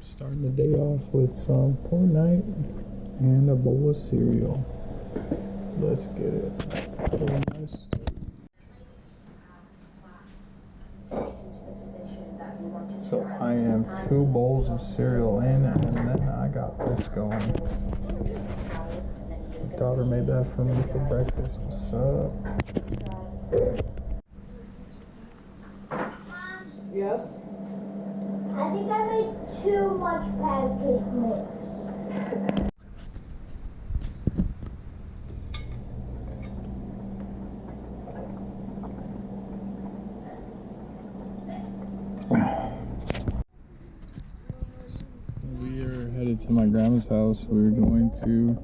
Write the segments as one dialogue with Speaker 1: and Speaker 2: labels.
Speaker 1: Starting the day off with some Fortnite and a bowl of cereal. Let's get it. So I am 2 bowls of cereal in, and then I got this going. My daughter made that for me for breakfast. What's up?
Speaker 2: Yes?
Speaker 3: I think I made too much pancake mix.
Speaker 1: We are headed to my grandma's house. We're going to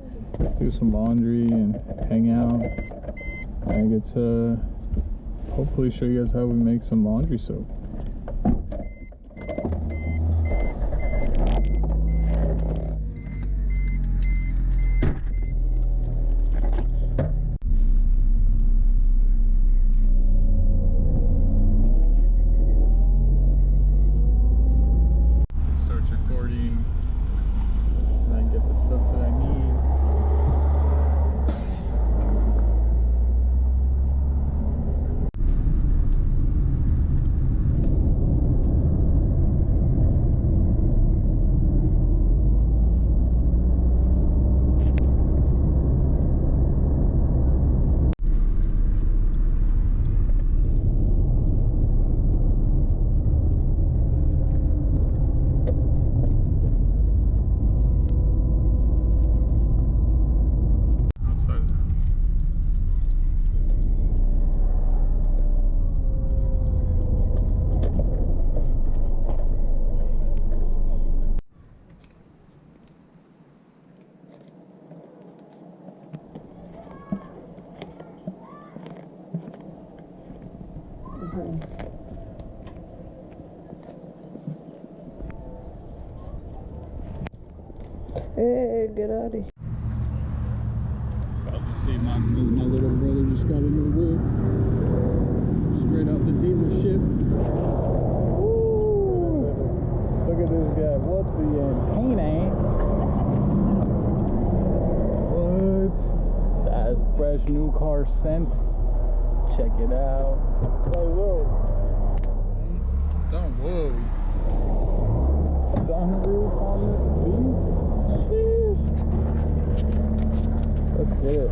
Speaker 1: do some laundry and hang out. I get to hopefully show you guys how we make some laundry soap.
Speaker 2: Hey, get out of here.
Speaker 1: About to see my little brother just got a new whip. Straight out the dealership. Woo! Look at this guy. What the antenna? What? That fresh new car scent. Check it out. Don't worry. Sunroof on the beast. Let's get it.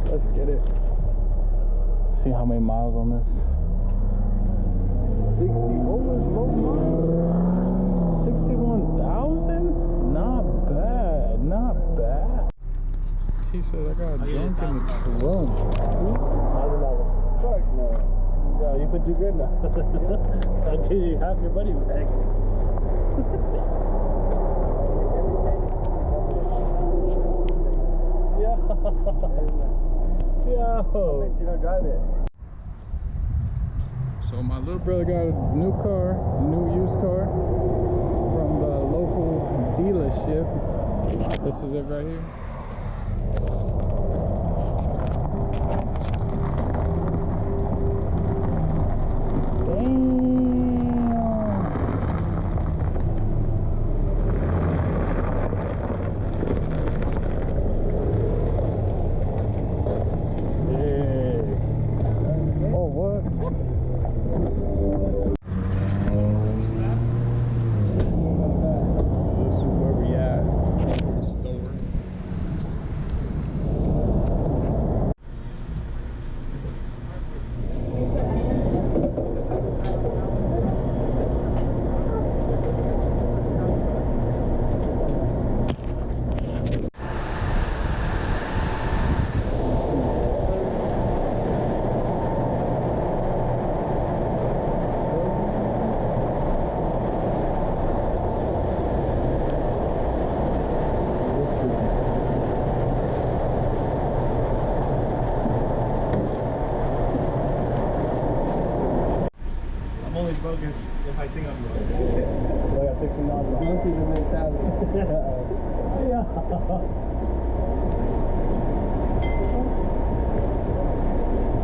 Speaker 1: Let's get it. See how many miles on this. 60. What was low miles? 61,000? Not bad. Not bad. He said I got junk in the trunk.
Speaker 2: $1,000. Fuck no. Yo, you put too good now. I'll give you half your money back. Yo. You don't drive it.
Speaker 1: So my little brother got a new car, a new used car from the local dealership. This is it right here.
Speaker 2: If I think I'm broke. I got $16. Don't keep the mentality. Yeah.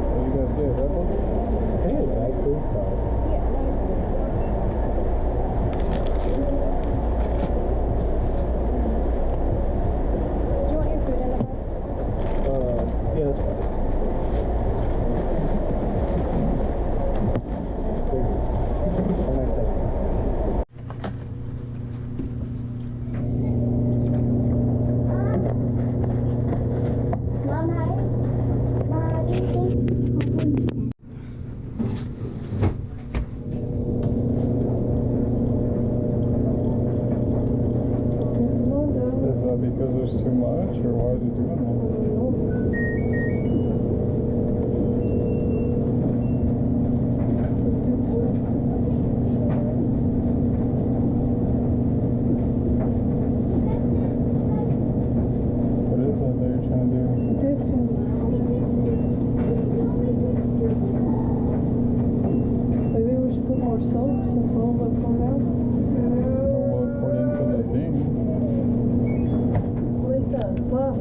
Speaker 1: What do you guys get, Red Bull?
Speaker 2: I think it's actually so.
Speaker 1: that because there's too much, or why is it doing that? What is that you're trying to do?
Speaker 4: Maybe we should put more soap since all of it poured out.
Speaker 1: Well, it poured into the thing.
Speaker 4: Lisa, what?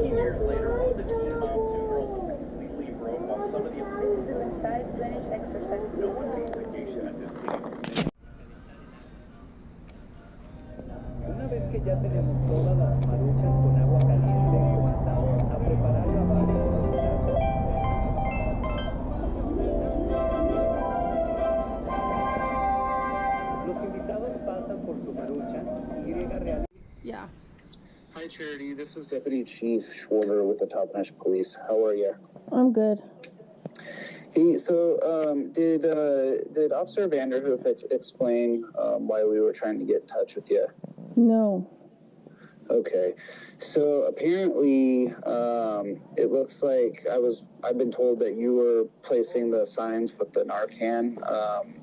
Speaker 5: Years later, one of the teen mom, two girls is completely broke while some of the employees
Speaker 6: doing 5 Greenwich exercises.
Speaker 5: no one takes a geisha at this stage.
Speaker 7: Una vez que ya tenemos todas las maruchas con agua caliente, comenzamos a preparar la base de los platos. Los invitados pasan por su marucha y realizan.
Speaker 4: Yeah.
Speaker 8: Hi, Charity. This is Deputy Chief Schwarber with the Toppenish Police. How are you?
Speaker 4: I'm good.
Speaker 8: Hey, so did Officer Vanderhoof explain why we were trying to get in touch with you?
Speaker 4: No.
Speaker 8: Okay, so apparently it looks like I've been told that you were placing the signs with the Narcan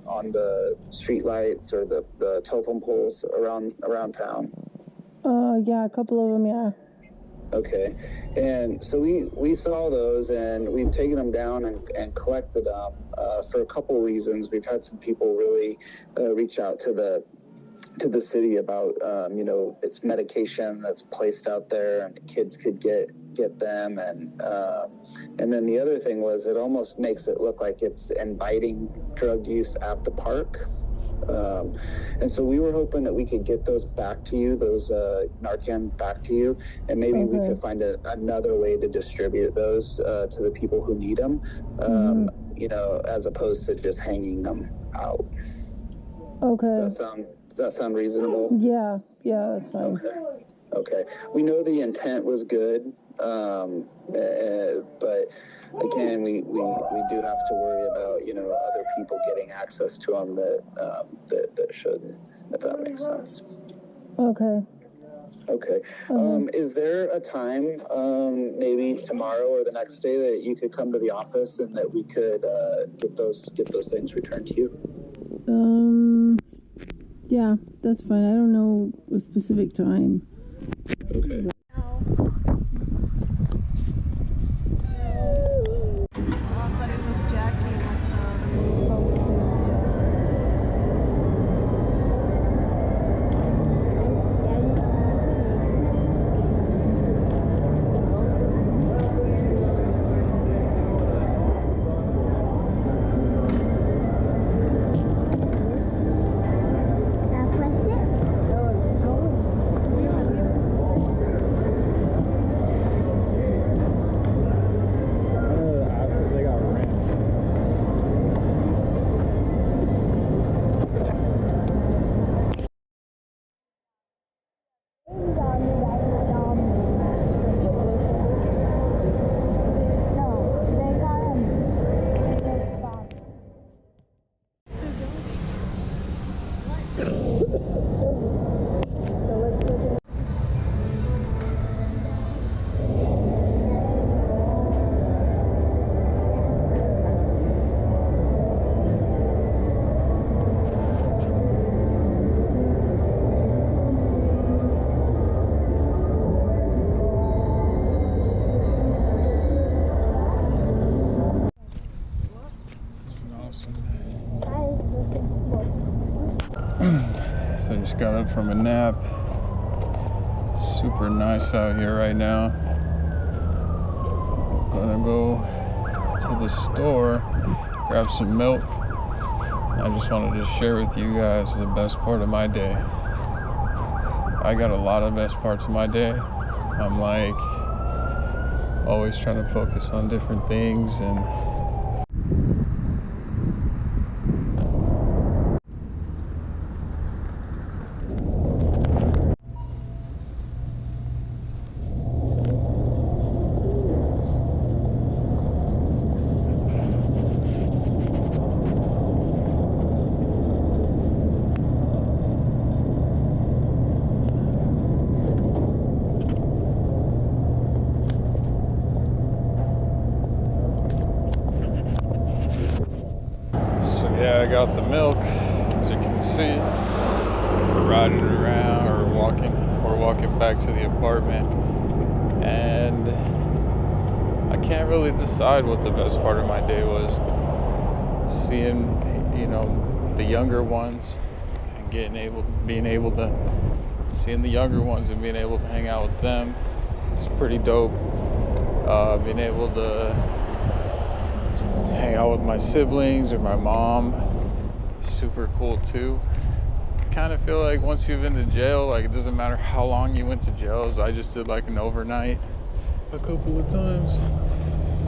Speaker 8: on the street lights or the telephone poles around town.
Speaker 4: Yeah, a couple of them, yeah.
Speaker 8: Okay, and so we saw those and we've taken them down and collected them for a couple reasons. We've had some people really reach out to the city about it's medication that's placed out there and the kids could get them, and then the other thing was it almost makes it look like it's inviting drug use at the park. And so we were hoping that we could get those back to you, those Narcan back to you, and maybe we could find another way to distribute those to the people who need them, as opposed to just hanging them out.
Speaker 4: Okay.
Speaker 8: Does that sound reasonable?
Speaker 4: Yeah, that's fine.
Speaker 8: Okay. We know the intent was good, but again, we do have to worry about other people getting access to them that shouldn't, if that makes sense.
Speaker 4: Okay.
Speaker 8: Okay. Is there a time, maybe tomorrow or the next day, that you could come to the office and that we could get those things returned to you?
Speaker 4: Yeah, that's fine. I don't know a specific time.
Speaker 8: Okay.
Speaker 6: But it was Jackie
Speaker 1: So I just got up from a nap. Super nice out here right now. Gonna go to the store, grab some milk. I just wanted to share with you guys the best part of my day. I got a lot of best parts of my day. I'm like always trying to focus on different things, and out the milk. As you can see, we're riding around or walking back to the apartment. And I can't really decide what the best part of my day was. Seeing, you know, the younger ones and seeing the younger ones and being able to hang out with them. It's pretty dope. Being able to hang out with my siblings or my mom, super cool too. I kind of feel like once you've been to jail, like it doesn't matter how long you went to jail. So I just did like an overnight a couple of times,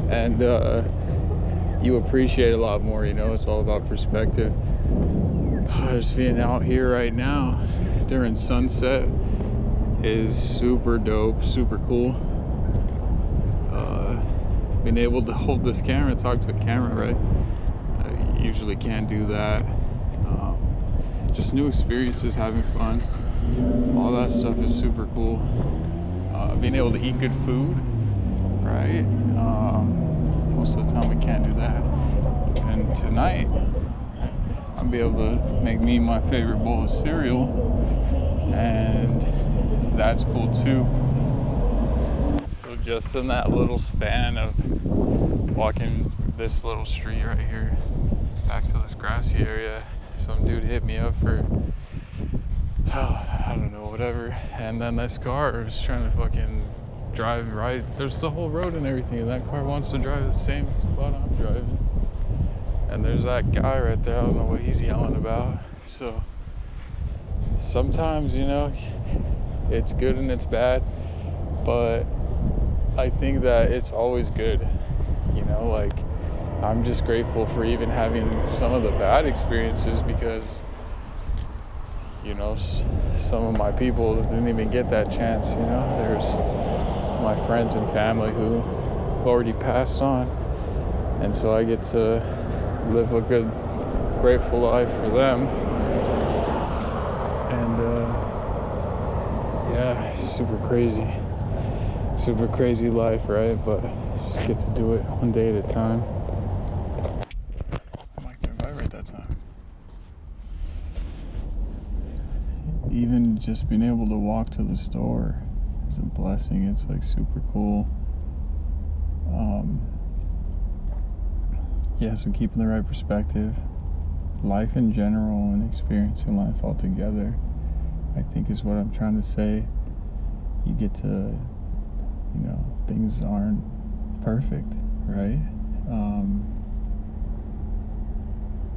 Speaker 1: and you appreciate a lot more, you know. It's all about perspective. Just being out here right now during sunset is super dope, super cool. Being able to hold this camera, talk to a camera, right? I usually can't do that. Just new experiences, having fun, all that stuff is super cool. Being able to eat good food, right? Most of the time we can't do that. And tonight, I'll be able to make me my favorite bowl of cereal, and that's cool too. So just in that little span of walking this little street right here back to this grassy area, some dude hit me up for, I don't know, whatever. And then this car was trying to fucking drive right. There's the whole road and everything, and that car wants to drive the same spot I'm driving. And there's that guy right there. I don't know what he's yelling about. So sometimes, you know, it's good and it's bad, but I think that it's always good. You know, like, I'm just grateful for even having some of the bad experiences, because, you know, some of my people didn't even get that chance, you know. There's my friends and family who have already passed on, and so I get to live a good, grateful life for them. And yeah, super crazy life, right? But just get to do it one day at a time. I might get vibrate that time. Even just being able to walk to the store is a blessing. It's like super cool. Yeah, so keeping the right perspective, life in general, and experiencing life altogether, I think is what I'm trying to say. You get to, you know, things aren't perfect, right?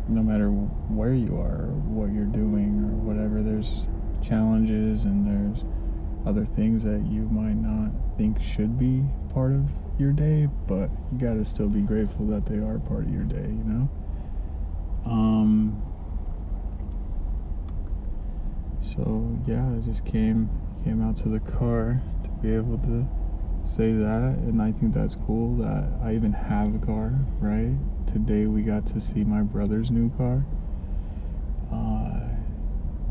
Speaker 1: No matter where you are or what you're doing or whatever, there's challenges and there's other things that you might not think should be part of your day, but you gotta still be grateful that they are part of your day, you know? So yeah, I just came out to the car to be able to say that, and I think that's cool that I even have a car, right? Today we got to see my brother's new car.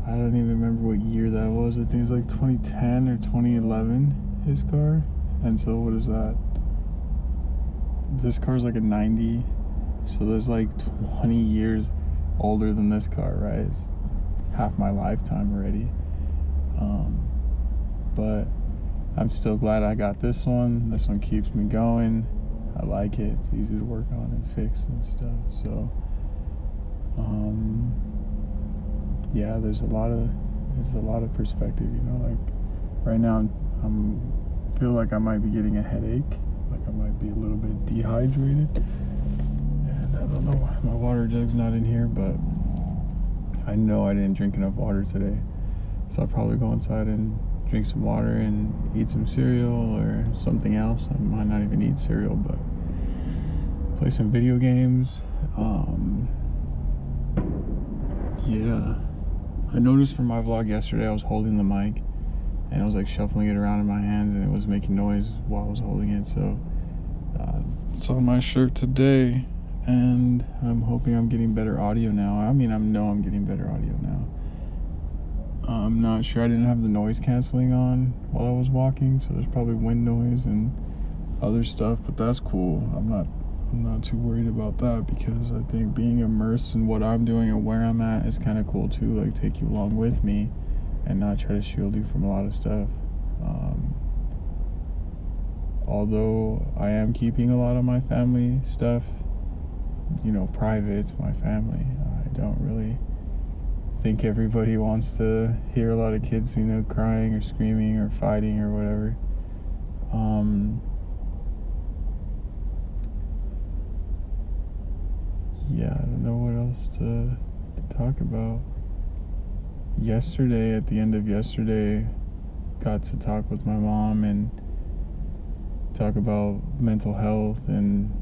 Speaker 1: I don't even remember what year that was. I think it was like 2010 or 2011, his car. And so what is that? This car's like a 90, so there's like 20 years older than this car, right? It's half my lifetime already. But I'm still glad I got this one. This one keeps me going. I like it. It's easy to work on and fix and stuff. So, yeah, there's a lot of perspective, you know. Like right now, I'm feel like I might be getting a headache. Like I might be a little bit dehydrated. And I don't know why my water jug's not in here, but I know I didn't drink enough water today. So I'll probably go inside and drink some water and eat some cereal or something else. I might not even eat cereal, but play some video games. Yeah. I noticed from my vlog yesterday I was holding the mic and I was like shuffling it around in my hands and it was making noise while I was holding it. So it's on my shirt today, and I'm hoping I'm getting better audio now. I mean, I know I'm getting better audio now. I'm not sure. I didn't have the noise canceling on while I was walking, so there's probably wind noise and other stuff, but that's cool. I'm I'm not too worried about that because I think being immersed in what I'm doing and where I'm at is kind of cool too. Like, take you along with me and not try to shield you from a lot of stuff. Although I am keeping a lot of my family stuff, you know, private. It's my family. I don't really think everybody wants to hear a lot of kids, you know, crying or screaming or fighting or whatever. Yeah, I don't know what else to talk about. Yesterday, at the end of yesterday, got to talk with my mom and talk about mental health and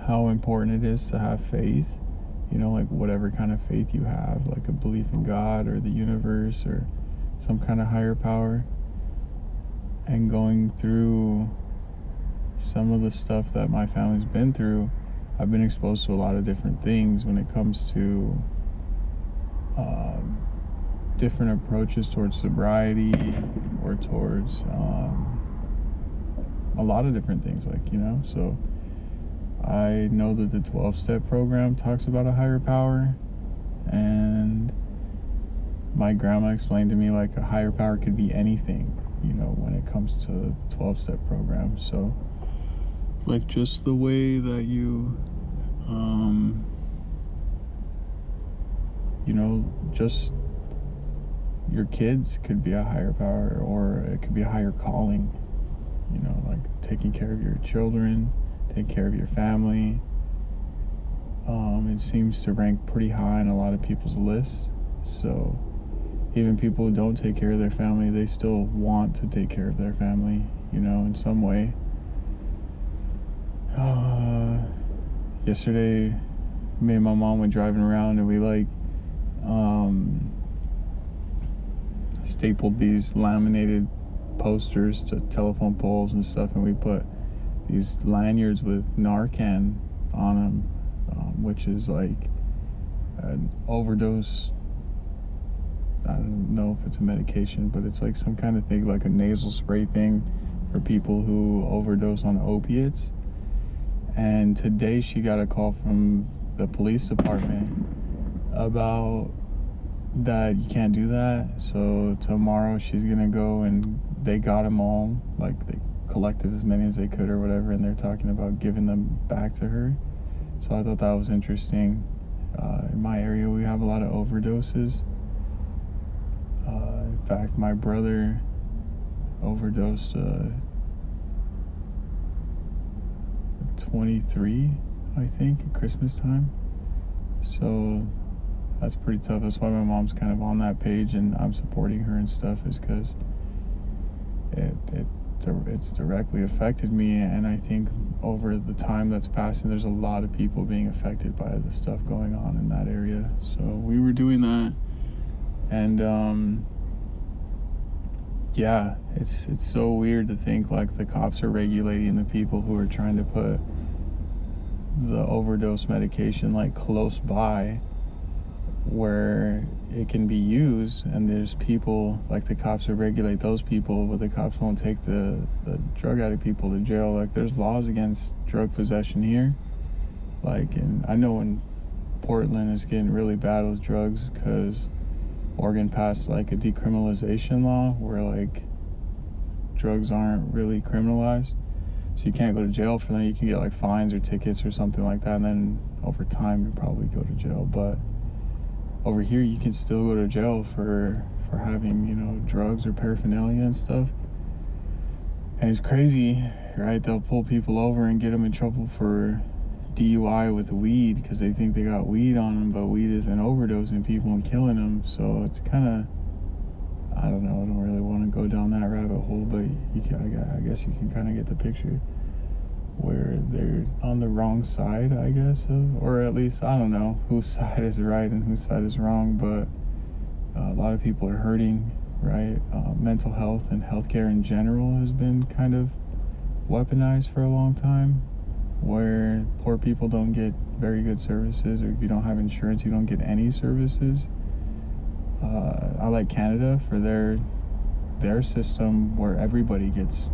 Speaker 1: how important it is to have faith, you know, like whatever kind of faith you have, like a belief in God or the universe or some kind of higher power. And going through some of the stuff that my family's been through, I've been exposed to a lot of different things when it comes to different approaches towards sobriety or towards a lot of different things, like, you know. So I know that the 12-step program talks about a higher power, and my grandma explained to me like a higher power could be anything, you know, when it comes to the 12-step program. So like just the way that you you know, just your kids could be a higher power, or it could be a higher calling, you know, like taking care of your children, taking care of your family. It seems to rank pretty high on a lot of people's lists. So even people who don't take care of their family, they still want to take care of their family, you know, in some way. Yesterday, me and my mom went driving around and we like stapled these laminated posters to telephone poles and stuff, and we put these lanyards with Narcan on them, which is like an overdose. I don't know if it's a medication, but it's like some kind of thing, like a nasal spray thing for people who overdose on opiates. And today she got a call from the police department about that you can't do that. So tomorrow she's gonna go, and they got them all, like they collected as many as they could or whatever, and they're talking about giving them back to her. So I thought that was interesting. In my area we have a lot of overdoses. In fact, my brother overdosed 23, I think, at Christmas time. So that's pretty tough. That's why my mom's kind of on that page and I'm supporting her and stuff, is because it's directly affected me. And I think over the time that's passing, there's a lot of people being affected by the stuff going on in that area. So we were doing that, and yeah, it's so weird to think like the cops are regulating the people who are trying to put the overdose medication like close by where it can be used, and there's people like the cops will regulate those people, but the cops won't take the drug addict people to jail. Like there's laws against drug possession here, like, and I know in Portland it's getting really bad with drugs because Oregon passed like a decriminalization law where like drugs aren't really criminalized, so you can't go to jail for them. You can get like fines or tickets or something like that, and then over time you probably go to jail. But over here you can still go to jail for having, you know, drugs or paraphernalia and stuff. And it's crazy, right? They'll pull people over and get them in trouble for DUI with weed because they think they got weed on them, but weed isn't overdosing people and killing them. So it's kind of, I don't know, I don't really want to go down that rabbit hole, but you can, I guess you can kind of get the picture where they're on the wrong side, I guess, or at least, I don't know whose side is right and whose side is wrong, but a lot of people are hurting, right? Mental health and healthcare in general has been kind of weaponized for a long time, where poor people don't get very good services, or if you don't have insurance, you don't get any services. I like Canada for their system where everybody gets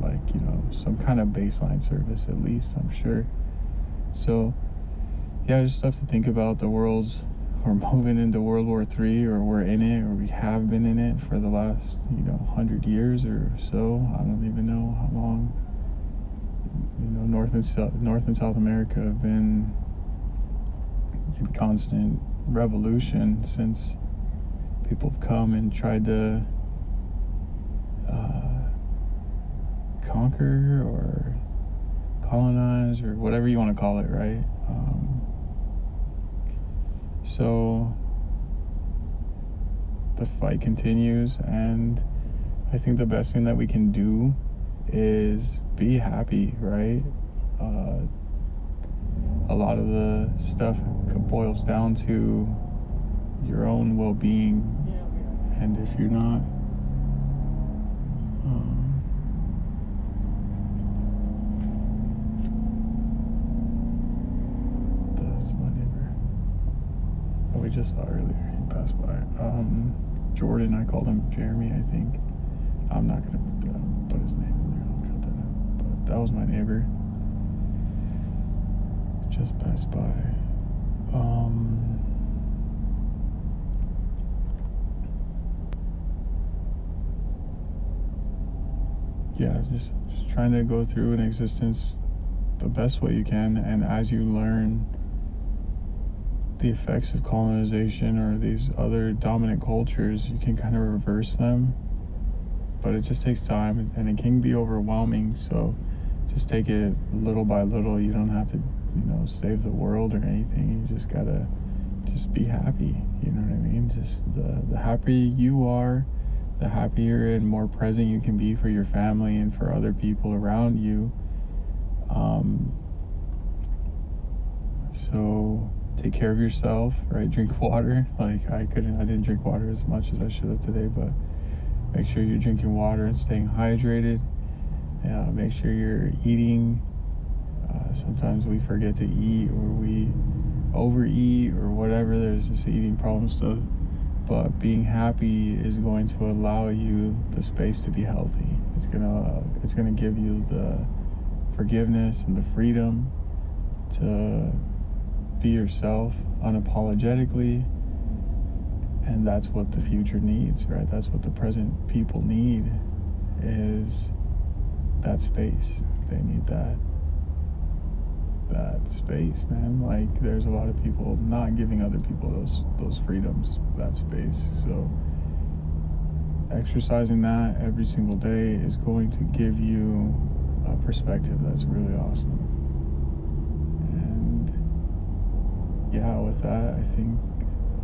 Speaker 1: like, you know, some kind of baseline service at least, I'm sure. So yeah, just stuff to think about. The world's, we're moving into World War III, or we're in it, or we have been in it for the last, you know, 100 years or so. I don't even know how long. You know, North and South America have been in constant revolution since people have come and tried to conquer or colonize, or whatever you want to call it, right? So the fight continues, and I think the best thing that we can do is be happy, right? A lot of the stuff boils down to your own well-being, and if you're not that's my neighbor that we just saw earlier. He passed by. Jordan, I called him Jeremy, I think. I'm not gonna put his name in there, I'll cut that out. But that was my neighbor, just passed by. Yeah, just trying to go through an existence the best way you can, and as you learn the effects of colonization or these other dominant cultures, you can kind of reverse them, but it just takes time, and it can be overwhelming. So just take it little by little. You don't have to, you know, save the world or anything. You just gotta just be happy, you know what I mean? Just the happier you are, the happier and more present you can be for your family and for other people around you. So take care of yourself, right? Drink water. Like I didn't drink water as much as I should have today, but make sure you're drinking water and staying hydrated. Make sure you're eating. Sometimes we forget to eat, or we overeat, or whatever. There's this eating problem stuff. But being happy is going to allow you the space to be healthy. It's gonna give you the forgiveness and the freedom to be yourself unapologetically, and that's what the future needs, right? That's what the present people need, is that space. They need that space, man. Like there's a lot of people not giving other people those freedoms, that space. So exercising that every single day is going to give you a perspective that's really awesome. And yeah, with that, I think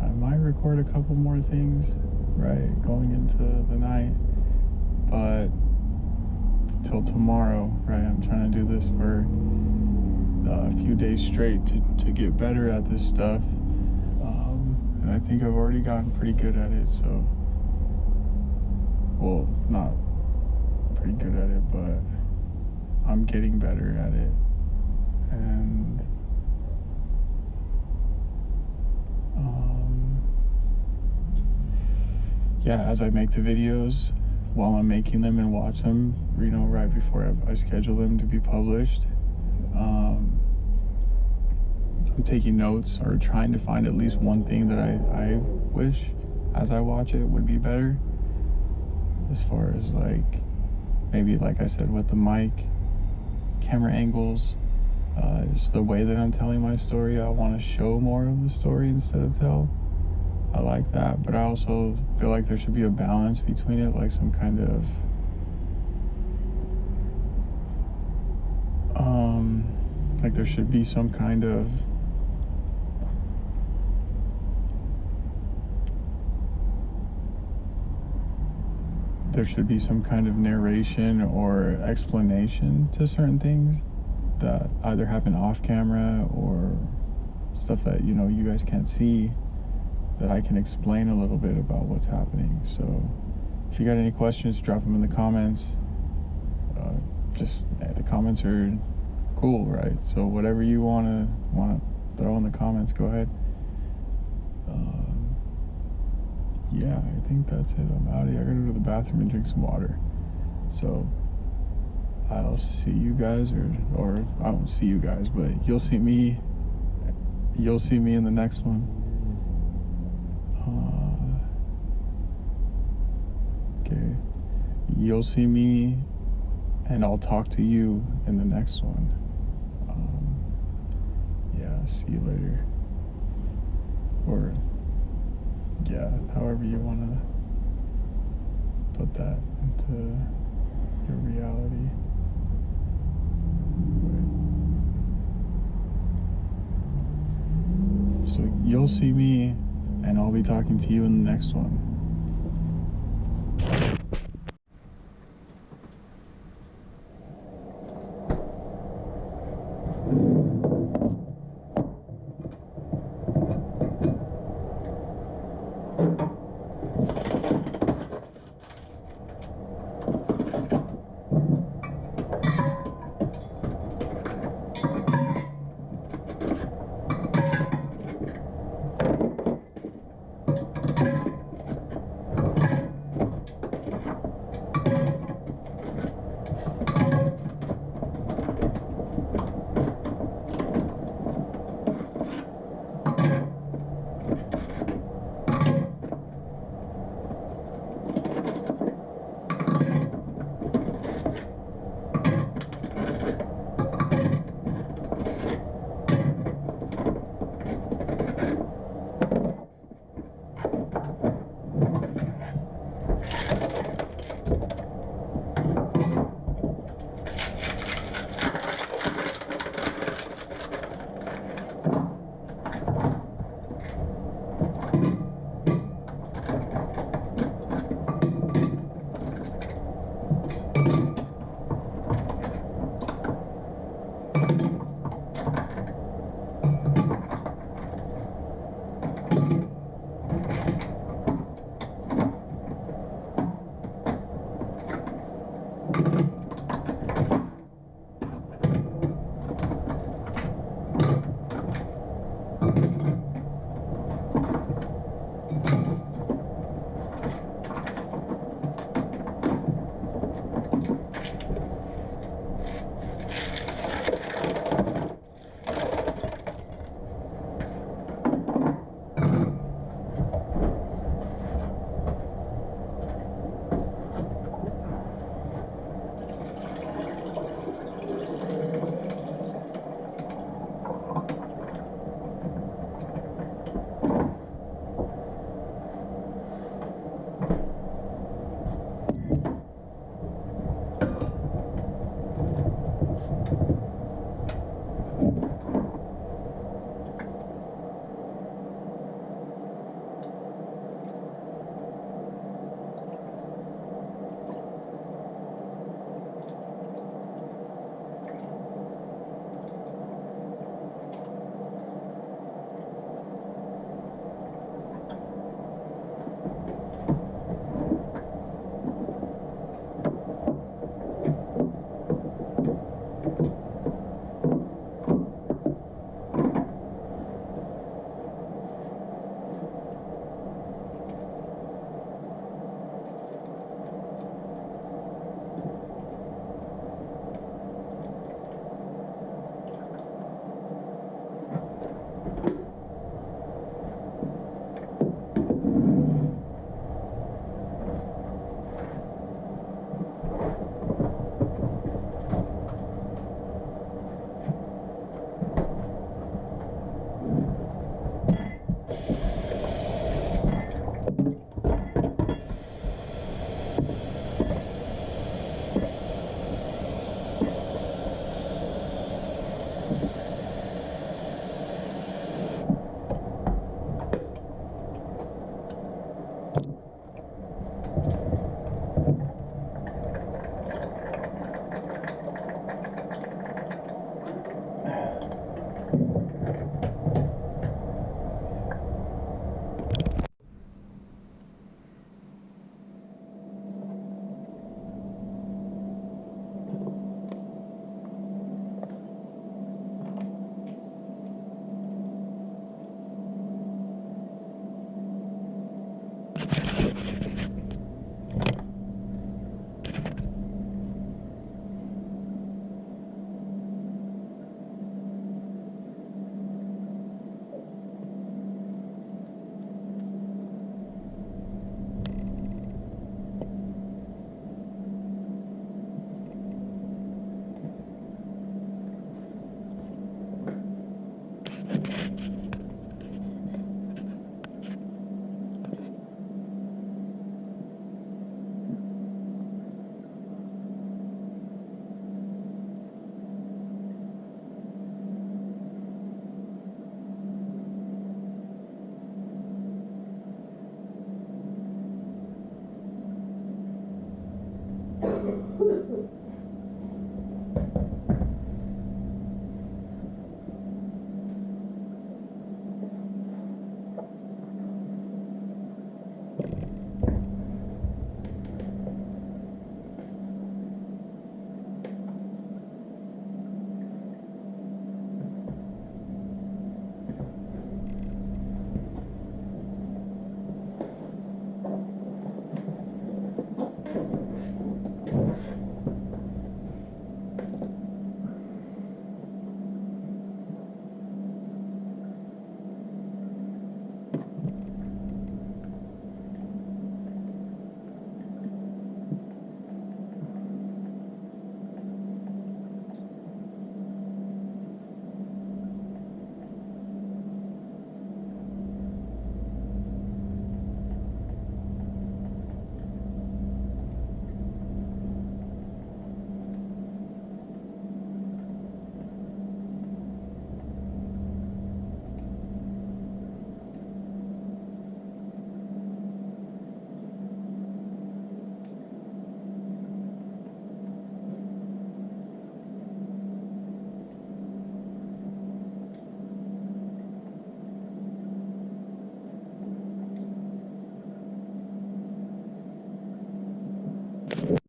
Speaker 1: I might record a couple more things, right, going into the night. But till tomorrow, right, I'm trying to do this for a few days straight to get better at this stuff. And I think I've already gotten pretty good at it, so, well, not pretty good at it, but I'm getting better at it. And yeah, as I make the videos, while I'm making them and watch them, you know, right before I schedule them to be published, I'm taking notes, or trying to find at least one thing that I wish as I watch it would be better, as far as like, maybe like I said with the mic, camera angles, just the way that I'm telling my story. I want to show more of the story instead of tell. I like that, but I also feel like there should be a balance between it, like some kind of like there should be some kind of narration or explanation to certain things that either happen off camera or stuff that, you know, you guys can't see, that I can explain a little bit about what's happening. So if you got any questions, drop them in the comments. The comments are cool, right? So whatever you want to throw in the comments, go ahead. Yeah, I think that's it. I'm out of here. I gotta go to the bathroom and drink some water. So I'll see you guys, or I won't see you guys, but you'll see me in the next one. Okay, you'll see me, and I'll talk to you in the next one. Yeah, see you later. Or, yeah, however you want to put that into your reality. So you'll see me, and I'll be talking to you in the next one.